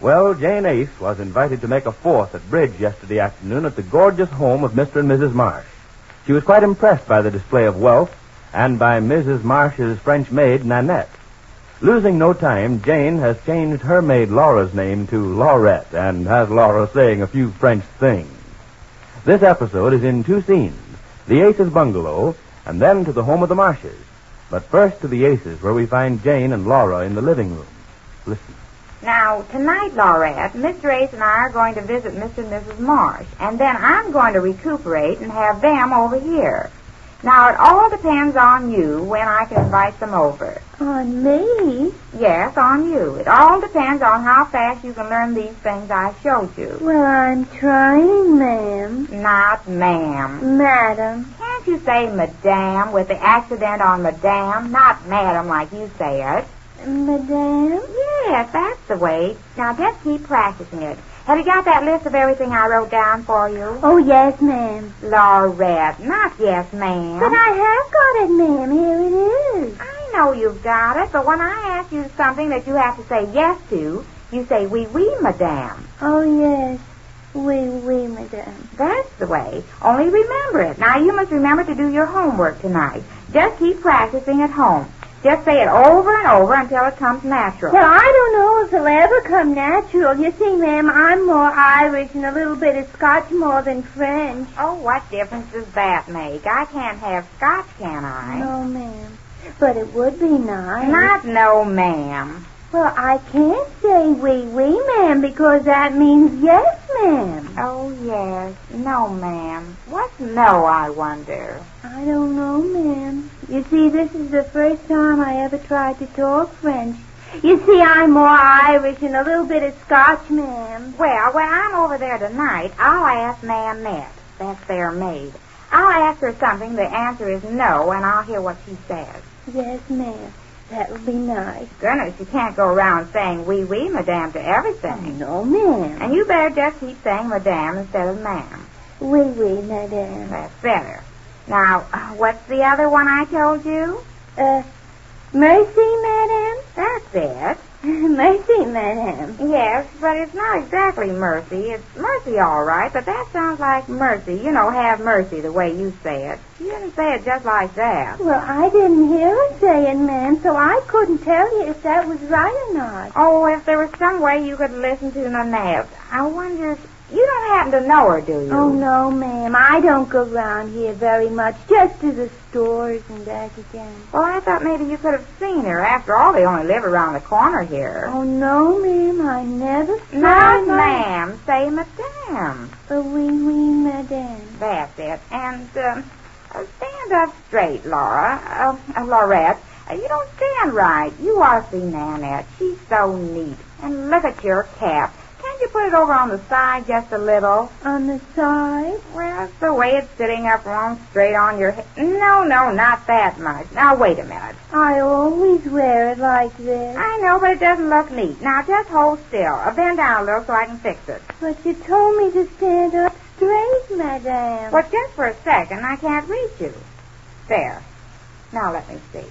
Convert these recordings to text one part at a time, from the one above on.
Well, Jane Ace was invited to make a fourth at bridge yesterday afternoon at the gorgeous home of Mr. and Mrs. Marsh. She was quite impressed by the display of wealth and by Mrs. Marsh's French maid, Nanette. Losing no time, Jane has changed her maid Laura's name to Laurette and has Laura saying a few French things. This episode is in two scenes, the Aces' bungalow and then to the home of the Marshes. But first to the Aces, where we find Jane and Laura in the living room. Listen. Now, tonight, Laurette, Mr. Ace and I are going to visit Mr. and Mrs. Marsh, and then I'm going to recuperate and have them over here. Now, it all depends on you when I can invite them over. On me? Yes, on you. It all depends on how fast you can learn these things I showed you. Well, I'm trying, ma'am. Not ma'am. Madam. Can't you say madame with the accident on madame? Not madam like you say it. Madame? Yes, that's the way. Now, just keep practicing it. Have you got that list of everything I wrote down for you? Oh, yes, ma'am. Laurette, not yes, ma'am. But I have got it, ma'am. Here it is. I know you've got it, but when I ask you something that you have to say yes to, you say oui, oui, madame. Oh, yes. Oui, oui, madame. That's the way. Only remember it. Now, you must remember to do your homework tonight. Just keep practicing at home. Just say it over and over until it comes natural. Well, I don't know if it'll ever come natural. You see, ma'am, I'm more Irish and a little bit of Scotch more than French. Oh, what difference does that make? I can't have Scotch, can I? No, ma'am. But it would be nice. Not no, ma'am. Well, I can't say oui, oui, ma'am, because that means yes, ma'am. Oh, yes. No, ma'am. What's no, I wonder? I don't know, ma'am. You see, this is the first time I ever tried to talk French. You see, I'm more Irish and a little bit of Scotch, ma'am. Well, when I'm over there tonight, I'll ask Nanette. That's their maid. I'll ask her something. The answer is no, and I'll hear what she says. Yes, ma'am. That would be nice. Goodness, you can't go around saying oui, oui, madame to everything. Oh, no, ma'am. And you better just keep saying madame instead of ma'am. Oui, oui, madame. That's better. Now, what's the other one I told you? Mercy, madame? That's it. Mercy, madame. Yes, but it's not exactly mercy. It's mercy, all right, but that sounds like mercy. You know, have mercy the way you say it. You didn't say it just like that. Well, I didn't hear her say it, ma'am, so I couldn't tell you if that was right or not. Oh, if there was some way you could listen to Nanette. I wonder if... You don't happen to know her, do you? Oh, no, ma'am. I don't go round here very much, just to the stores and back again. Well, I thought maybe you could have seen her. After all, they only live around the corner here. Oh, no, ma'am. I never saw her. Not ma'am. Say madame. Oui, oui, madame. That's it. And, stand up straight, Laura. Laurette. You don't stand right. You ought to see Nanette. She's so neat. And look at your cap. Can't you put it over on the side just a little? On the side? Well, it's the way it's sitting up wrong straight on your head. No, not that much. Now, wait a minute. I always wear it like this. I know, but it doesn't look neat. Now, just hold still. Bend down a little so I can fix it. But you told me to stand up straight, madame. Well, just for a second. I can't reach you. There. Now, let me see.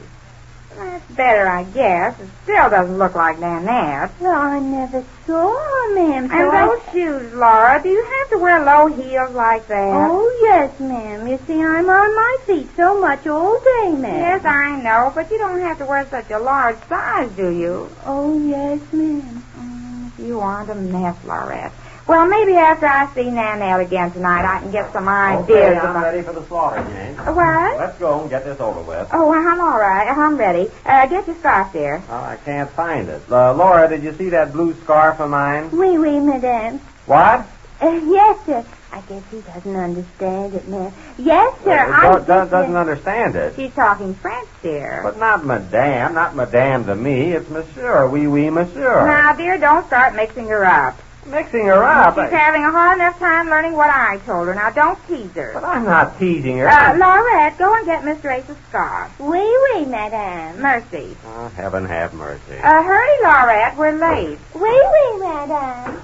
That's better, I guess. It still doesn't look like Nanette. Well, I never saw her, ma'am. And those shoes, Laura, do you have to wear low heels like that? Oh, yes, ma'am. You see, I'm on my feet so much all day, ma'am. Yes, I know, but you don't have to wear such a large size, do you? Oh, yes, ma'am. You aren't a mess, Laurette. Well, maybe after I see Nanette again tonight, I can get some ideas. Okay, I'm ready for the slaughter, Jane. What? Let's go and get this over with. Oh, I'm all right. I'm ready. Get your scarf, dear. Oh, I can't find it. Laura, did you see that blue scarf of mine? Oui, oui, madame. What? Yes, sir. I guess he doesn't understand it, ma'am. Yes, sir. Doesn't understand it. She's talking French, dear. But not madame. Not madame to me. It's monsieur. Oui, oui, monsieur. Now, dear, don't start mixing her up. Mixing her up? She's having a hard enough time learning what I told her. Now, don't tease her. But I'm not teasing her. Laurette, go and get Mr. Ace's scarf. Oui, oui, madame. Mercy. Oh, heaven have mercy. Hurry, Laurette. We're late. Oui, oui, madame.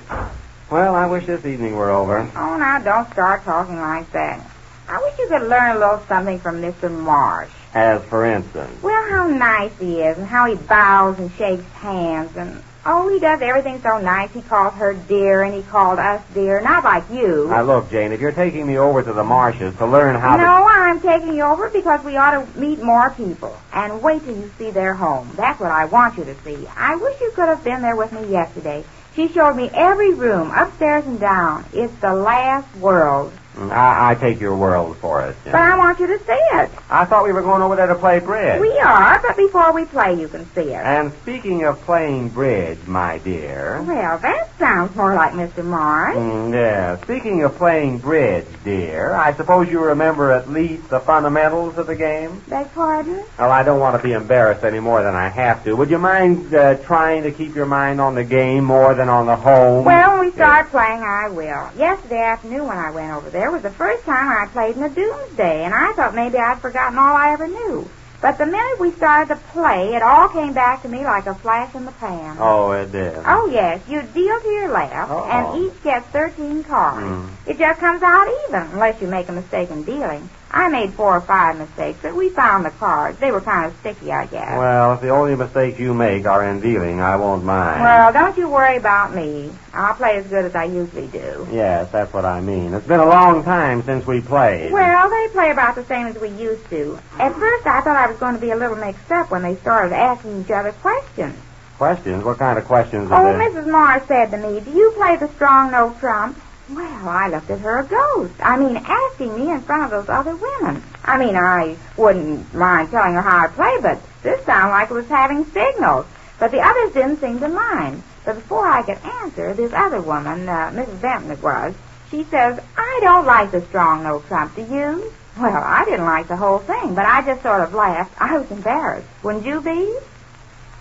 Well, I wish this evening were over. Oh, now, don't start talking like that. I wish you could learn a little something from Mr. Marsh. As for instance? Well, how nice he is and how he bows and shakes hands and... Oh, he does everything so nice. He calls her dear, and he called us dear. Not like you. Now, look, Jane, if you're taking me over to the Marshes to learn how No, I'm taking you over because we ought to meet more people. And wait till you see their home. That's what I want you to see. I wish you could have been there with me yesterday. She showed me every room, upstairs and down. It's the last world. I take your word for it, Jane. But I want you to see it. I thought we were going over there to play bridge. We are, but before we play, you can see it. And speaking of playing bridge, my dear... Well, that sounds more like Mr. Marsh. Yeah. Speaking of playing bridge, dear, I suppose you remember at least the fundamentals of the game? Beg pardon? Well, I don't want to be embarrassed any more than I have to. Would you mind trying to keep your mind on the game more than on the home? Well, when we start playing, I will. Yesterday afternoon when I went over there was the first time I played in the doomsday, and I thought maybe I'd forgotten all I ever knew. But the minute we started to play, it all came back to me like a flash in the pan. Oh, it did? Oh, yes. You deal to your left, and each gets 13 cards. It just comes out even, unless you make a mistake in dealing. I made 4 or 5 mistakes, but we found the cards. They were kind of sticky, I guess. Well, if the only mistakes you make are in dealing, I won't mind. Well, don't you worry about me. I'll play as good as I usually do. Yes, that's what I mean. It's been a long time since we played. Well, they play about the same as we used to. At first, I thought I was going to be a little mixed up when they started asking each other questions. Questions? What kind of questions Oh, are there? Mrs. Marsh said to me, do you play the strong no trump? Well, I looked at her a ghost. I mean, asking me in front of those other women. I mean, I wouldn't mind telling her how I play, but this sounded like it was having signals. But the others didn't seem to mind. But before I could answer, this other woman, Mrs. Benton it was, she says, I don't like the strong no trump, do you? Well, I didn't like the whole thing, but I just sort of laughed. I was embarrassed. Wouldn't you be?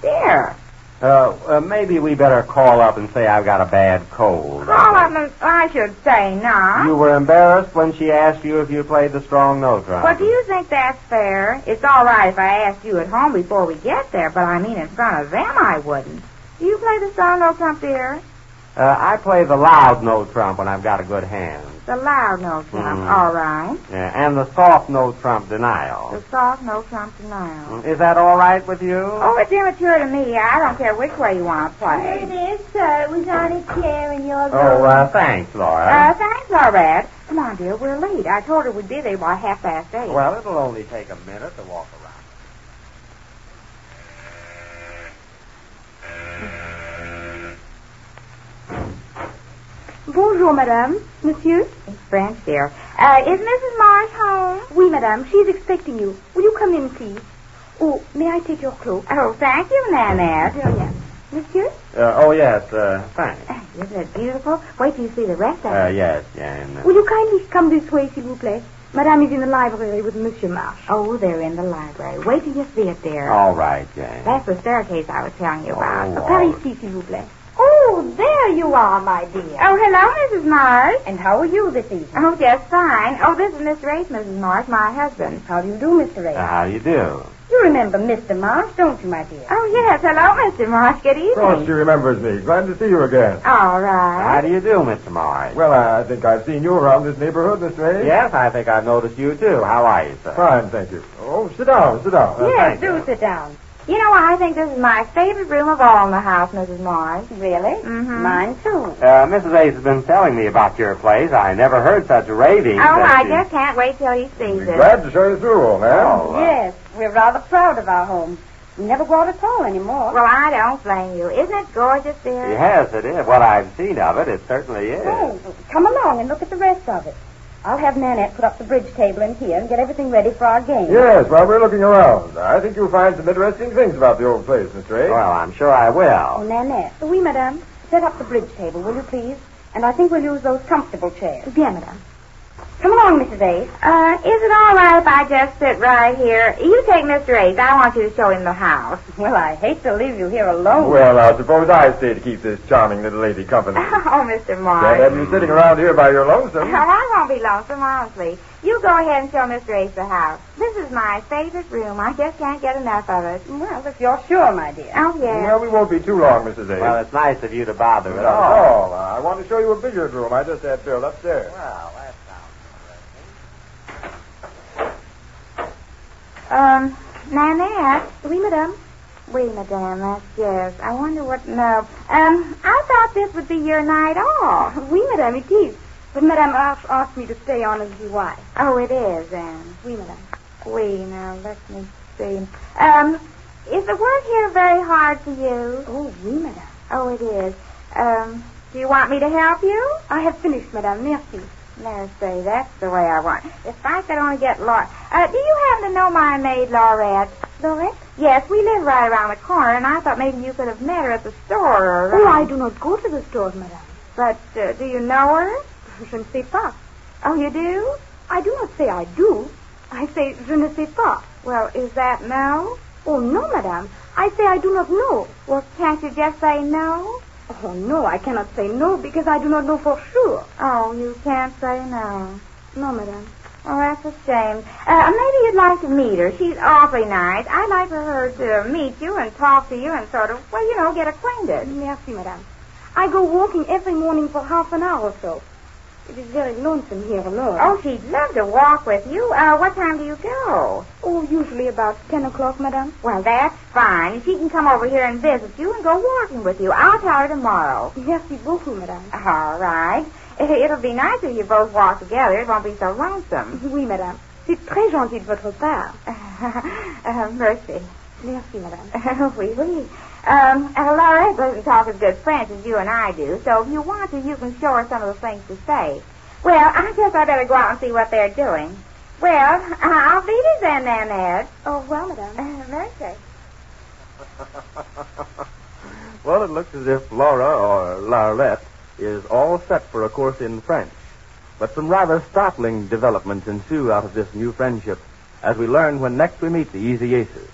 Dear. Maybe we better call up and say I've got a bad cold. Call up and I should say not. You were embarrassed when she asked you if you played the strong no trump. Well, do you think that's fair? It's all right if I ask you at home before we get there, but I mean in front of them I wouldn't. Do you play the strong no trump, dear? I play the loud no trump when I've got a good hand. The loud no trump, all right. Yeah, and the soft no trump denial. The soft no trump denial. Is that all right with you? Oh, it's immature to me. I don't care which way you want to play. It is, sir. It was on a chair in your room. Oh, thanks, Laura. Thanks, Laurette. Come on, dear, we're late. I told her we'd be there by 8:30. Well, it'll only take a minute to walk around. Bonjour, madame. Monsieur? It's French, dear. Is Mrs. Marsh home? Oui, madame. She's expecting you. Will you come in, please? Oh, may I take your cloak? Oh, thank you, Nanette. Here, yes. Monsieur? Oh, yes, thanks. Isn't it beautiful? Wait till you see the rest of it. Yes, Jan. Will you kindly come this way, s'il vous plaît? Madame is in the library with Monsieur Marsh. Oh, they're in the library. Wait till you see it, dear. All right, Jane. That's the staircase I was telling you about. Oh, Par ici, s'il vous plaît. Oh, there you are, my dear. Oh, hello, Mrs. Marsh. And how are you this evening? Oh, just fine. Oh, this is Mr. Ace, Mrs. Marsh, my husband. How do you do, Mr. Ace? How do you do? You remember Mr. Marsh, don't you, my dear? Oh, yes. Hello, Mr. Marsh. Good evening. Of course, she remembers me. Glad to see you again. All right. How do you do, Mr. Marsh? Well, I think I've seen you around this neighborhood, Mr. Ace. Yes, I think I've noticed you, too. How are you, sir? Fine, thank you. Oh, sit down, sit down. Yes, do sit down. You know, I think this is my favorite room of all in the house, Mrs. Marsh. Really? Mm-hmm. Mine, too. Mrs. Ace has been telling me about your place. I never heard such raving. Oh, I just can't wait till he sees it. Glad to show you through, old man. Oh, Yes, we're rather proud of our home. We never go out at all anymore. Well, I don't blame you. Isn't it gorgeous, dear? Yes, it is. What I've seen of it, it certainly is. Oh, come along and look at the rest of it. I'll have Nanette put up the bridge table in here and get everything ready for our game. Yes, while we're looking around. I think you'll find some interesting things about the old place, Mr. Ace. Well, I'm sure I Oh, will. Nanette. Oui, madame. Set up the bridge table, will you, please? And I think we'll use those comfortable chairs. Bien, madame. Come along, Mrs. Ace. Is it all right if I just sit right here? You take Mr. Ace. I want you to show him the house. Well, I hate to leave you here alone. Well, I suppose I stay to keep this charming little lady company. Oh, Mr. Can't Marsh. have you sitting around here by your lonesome. Oh, I won't be lonesome, honestly. You go ahead and show Mr. Ace the house. This is my favorite room. I just can't get enough of it. Well, if you're sure, my dear. Oh, yes. Well, we won't be too long, Mrs. Ace. Well, it's nice of you to bother at Not at all. all. I want to show you a billiard room I just had filled upstairs. Well, that sounds Nanette. Oui, madame. Oui, madame, that's yes. I wonder what... No. I thought this would be your night off. Oui, madame, it is. But Madame Marsh asked me to stay on as his wife. Oh, it is, then. Oui, madame. Oui, now, let me see. Is the work here very hard for you? Oh, oui, madame. Oh, it is. Do you want me to help you? I have finished, madame. Merci. Merci, that's the way I want. If I could only get Laura... do you happen to know my maid, Laurette? Laurette? Yes, we live right around the corner, and I thought maybe you could have met her at the store or... Oh, I do not go to the stores, madame. But, do you know her? Je ne sais pas. Oh, you do? I do not say I do. I say je ne sais pas. Well, is that no? Oh, no, madame. I say I do not know. Well, can't you just say no? Oh, no, I cannot say no because I do not know for sure. Oh, you can't say no. No, madame. Oh, that's a shame. Maybe you'd like to meet her. She's awfully nice. I'd like for her to meet you and talk to you and sort of, well, you know, get acquainted. Merci, madame. I go walking every morning for half an hour or so. It is very lonesome here alone. Oh, she'd love to walk with you. What time do you go? Oh, usually about 10 o'clock, madame. Well, that's fine. She can come over here and visit you and go walking with you. I'll tell her tomorrow. Merci beaucoup, madame. All right. It'll be nice if you both walk together. It won't be so lonesome. Oui, madame. C'est très gentil de votre part. Mercy. Merci, madame. Oui, oui. Laura doesn't talk as good French as you and I do, so if you want to, you can show her some of the things to say. Well, I guess I better go out and see what they're doing. Well, I'll beat it then, Nanette. Oh, well, madame. Mercy. Well, it looks as if Laura, or Laurette, is all set for a course in French. But some rather startling developments ensue out of this new friendship, as we learn when next we meet the Easy Aces.